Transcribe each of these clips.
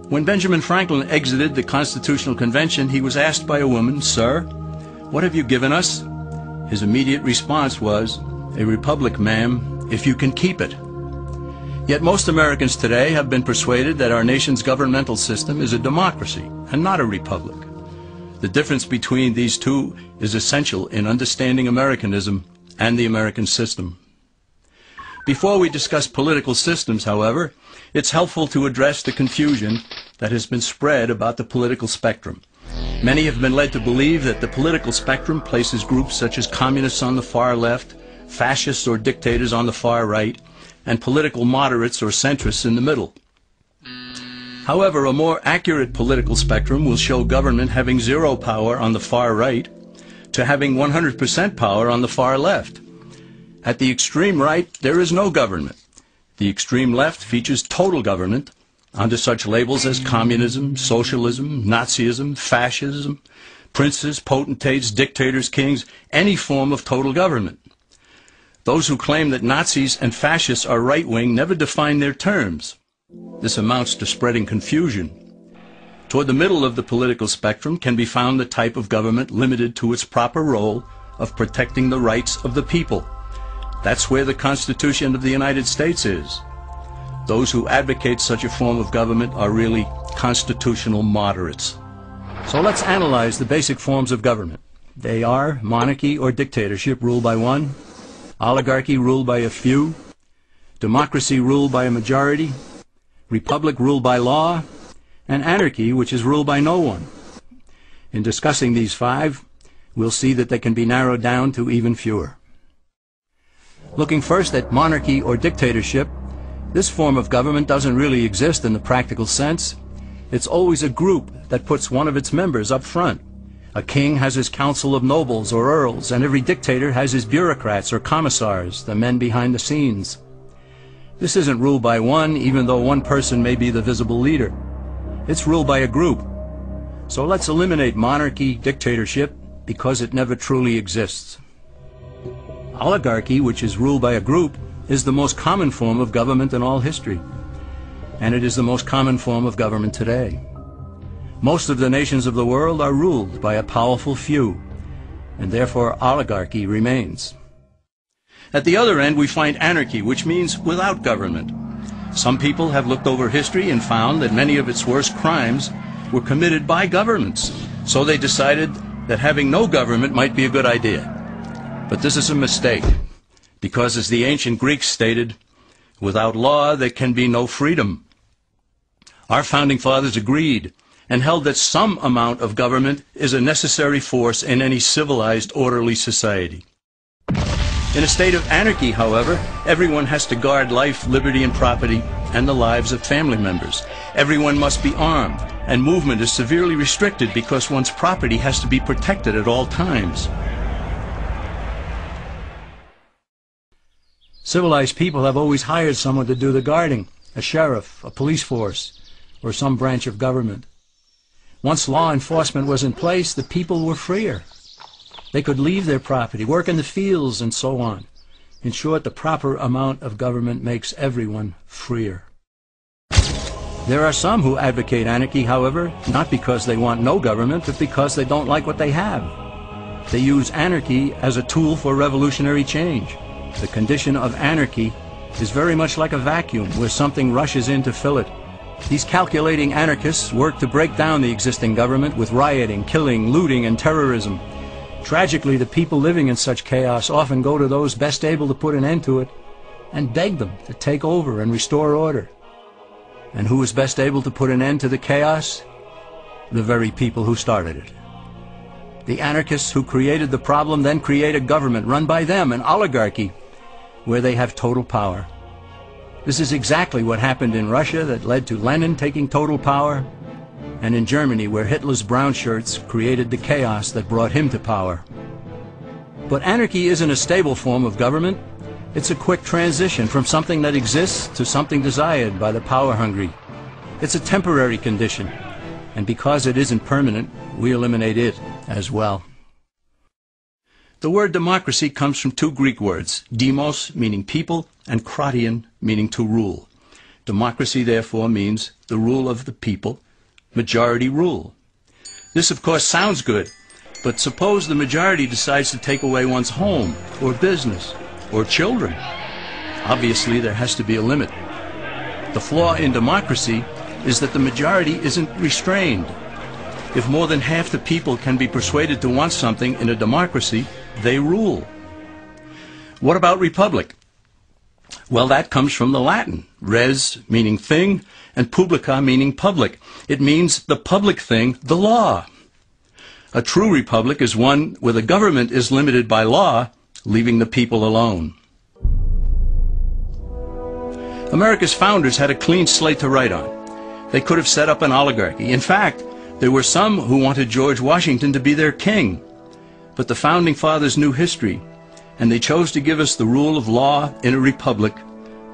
When Benjamin Franklin exited the Constitutional Convention, he was asked by a woman, "Sir, what have you given us?" His immediate response was, "A republic, ma'am, if you can keep it." Yet most Americans today have been persuaded that our nation's governmental system is a democracy and not a republic. The difference between these two is essential in understanding Americanism and the American system. Before we discuss political systems, however, it's helpful to address the confusion that has been spread about the political spectrum. Many have been led to believe that the political spectrum places groups such as communists on the far left, fascists or dictators on the far right, and political moderates or centrists in the middle. However, a more accurate political spectrum will show government having zero power on the far right to having 100% power on the far left. At the extreme right, there is no government. The extreme left features total government under such labels as communism, socialism, Nazism, fascism, princes, potentates, dictators, kings, any form of total government. Those who claim that Nazis and fascists are right-wing never define their terms. This amounts to spreading confusion. Toward the middle of the political spectrum can be found the type of government limited to its proper role of protecting the rights of the people. That's where the Constitution of the United States is. Those who advocate such a form of government are really constitutional moderates. So let's analyze the basic forms of government. They are monarchy or dictatorship ruled by one, oligarchy ruled by a few, democracy ruled by a majority, republic ruled by law, and anarchy, which is ruled by no one. In discussing these five, we'll see that they can be narrowed down to even fewer. Looking first at monarchy or dictatorship, this form of government doesn't really exist in the practical sense. It's always a group that puts one of its members up front. A king has his council of nobles or earls, and every dictator has his bureaucrats or commissars, the men behind the scenes. This isn't ruled by one, even though one person may be the visible leader. It's ruled by a group. So let's eliminate monarchy, dictatorship, because it never truly exists. Oligarchy, which is ruled by a group, is the most common form of government in all history. And it is the most common form of government today. Most of the nations of the world are ruled by a powerful few, and therefore oligarchy remains. At the other end, we find anarchy, which means without government. Some people have looked over history and found that many of its worst crimes were committed by governments, so they decided that having no government might be a good idea. But this is a mistake, because as the ancient Greeks stated, without law there can be no freedom. Our founding fathers agreed and held that some amount of government is a necessary force in any civilized, orderly society. In a state of anarchy, however, everyone has to guard life, liberty, and property, and the lives of family members. Everyone must be armed, and movement is severely restricted because one's property has to be protected at all times. Civilized people have always hired someone to do the guarding, a sheriff, a police force, or some branch of government. Once law enforcement was in place, the people were freer. They could leave their property, work in the fields, and so on. In short, the proper amount of government makes everyone freer. There are some who advocate anarchy, however, not because they want no government, but because they don't like what they have. They use anarchy as a tool for revolutionary change. The condition of anarchy is very much like a vacuum where something rushes in to fill it. These calculating anarchists work to break down the existing government with rioting, killing, looting, and terrorism. Tragically, the people living in such chaos often go to those best able to put an end to it and beg them to take over and restore order. And who is best able to put an end to the chaos? The very people who started it. The anarchists who created the problem then create a government run by them, an oligarchy, where they have total power. This is exactly what happened in Russia that led to Lenin taking total power, and in Germany where Hitler's brown shirts created the chaos that brought him to power. But anarchy isn't a stable form of government. It's a quick transition from something that exists to something desired by the power-hungry. It's a temporary condition, and because it isn't permanent, we eliminate it as well. The word democracy comes from two Greek words, demos, meaning people, and kratein, meaning to rule. Democracy, therefore, means the rule of the people, majority rule. This, of course, sounds good, but suppose the majority decides to take away one's home, or business, or children. Obviously, there has to be a limit. The flaw in democracy is that the majority isn't restrained. If more than half the people can be persuaded to want something in a democracy, they rule. What about republic? Well, that comes from the Latin, res meaning thing, and publica meaning public. It means the public thing, the law. A true republic is one where the government is limited by law, leaving the people alone. America's founders had a clean slate to write on. They could have set up an oligarchy. In fact, there were some who wanted George Washington to be their king. But the founding fathers knew history, and they chose to give us the rule of law in a republic,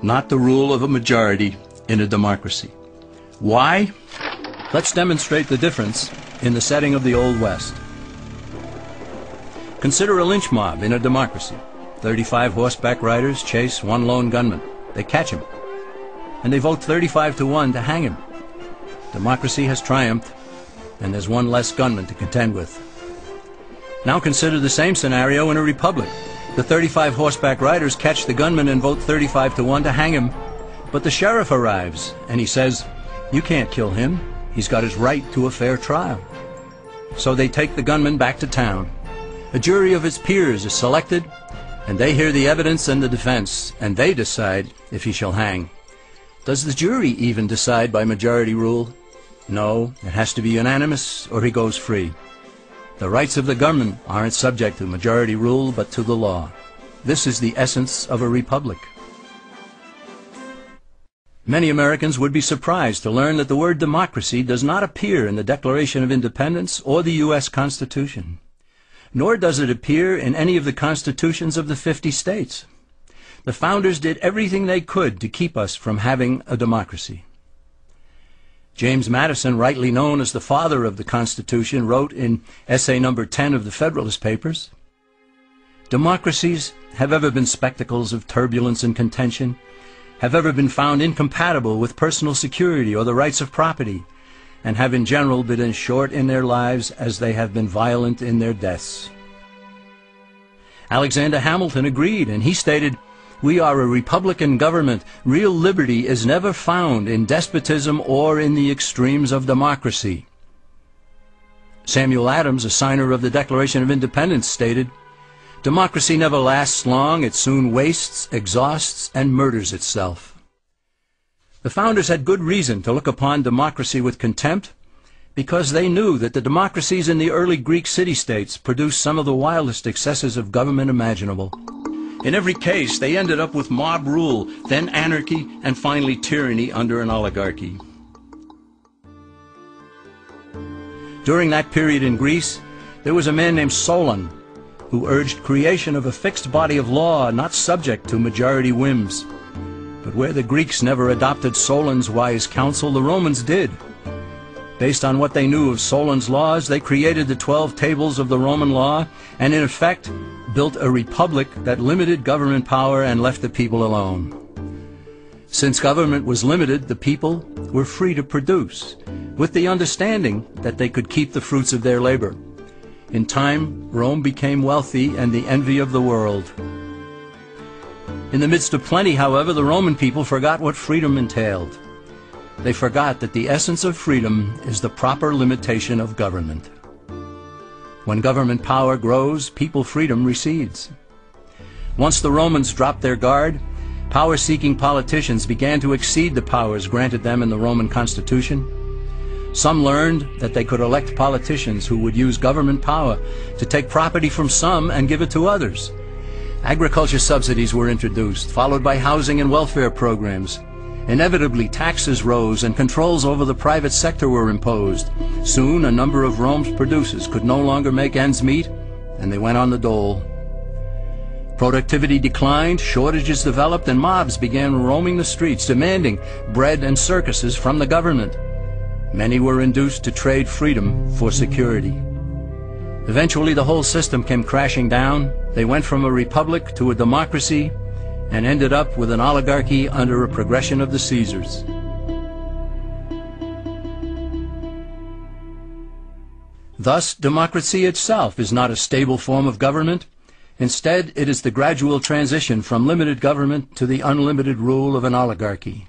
not the rule of a majority in a democracy. Why? Let's demonstrate the difference in the setting of the Old West. Consider a lynch mob in a democracy. 35 horseback riders chase one lone gunman. They catch him, and they vote 35-1 to hang him. Democracy has triumphed, and there's one less gunman to contend with. Now consider the same scenario in a republic. The 35 horseback riders catch the gunman and vote 35-1 to hang him. But the sheriff arrives, and he says, "You can't kill him. He's got his right to a fair trial." So they take the gunman back to town. A jury of his peers is selected, and they hear the evidence and the defense, and they decide if he shall hang. Does the jury even decide by majority rule? No, it has to be unanimous, or he goes free. The rights of the gunman aren't subject to majority rule, but to the law. This is the essence of a republic. Many Americans would be surprised to learn that the word democracy does not appear in the Declaration of Independence or the U.S. Constitution, nor does it appear in any of the constitutions of the 50 states. The founders did everything they could to keep us from having a democracy. James Madison, rightly known as the father of the Constitution, wrote in essay number 10 of the Federalist Papers, "Democracies have ever been spectacles of turbulence and contention, have ever been found incompatible with personal security or the rights of property, and have in general been as short in their lives as they have been violent in their deaths." Alexander Hamilton agreed, and he stated, "We are a republican government. Real liberty is never found in despotism or in the extremes of democracy." Samuel Adams, a signer of the Declaration of Independence, stated, "Democracy never lasts long. It soon wastes, exhausts, and murders itself." The founders had good reason to look upon democracy with contempt, because they knew that the democracies in the early Greek city-states produced some of the wildest excesses of government imaginable. In every case, they ended up with mob rule, then anarchy, and finally tyranny under an oligarchy. During that period in Greece, there was a man named Solon, who urged creation of a fixed body of law not subject to majority whims. But where the Greeks never adopted Solon's wise counsel, the Romans did. Based on what they knew of Solon's laws, they created the 12 tables of the Roman law, and in effect built a republic that limited government power and left the people alone. Since government was limited, the people were free to produce, with the understanding that they could keep the fruits of their labor. In time, Rome became wealthy and the envy of the world. In the midst of plenty, however, the Roman people forgot what freedom entailed. They forgot that the essence of freedom is the proper limitation of government. When government power grows, people freedom recedes. Once the Romans dropped their guard, power-seeking politicians began to exceed the powers granted them in the Roman Constitution. Some learned that they could elect politicians who would use government power to take property from some and give it to others. Agriculture subsidies were introduced, followed by housing and welfare programs. Inevitably, taxes rose and controls over the private sector were imposed. Soon, a number of Rome's producers could no longer make ends meet, and they went on the dole. Productivity declined, shortages developed, and mobs began roaming the streets, demanding bread and circuses from the government. Many were induced to trade freedom for security. Eventually, the whole system came crashing down. They went from a republic to a democracy, and ended up with an oligarchy under a progression of the Caesars. Thus, democracy itself is not a stable form of government. Instead, it is the gradual transition from limited government to the unlimited rule of an oligarchy.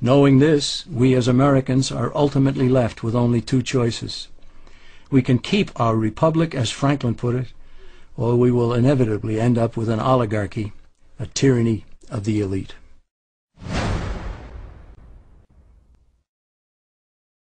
Knowing this, we as Americans are ultimately left with only two choices. We can keep our republic, as Franklin put it, or we will inevitably end up with an oligarchy, a tyranny of the elite.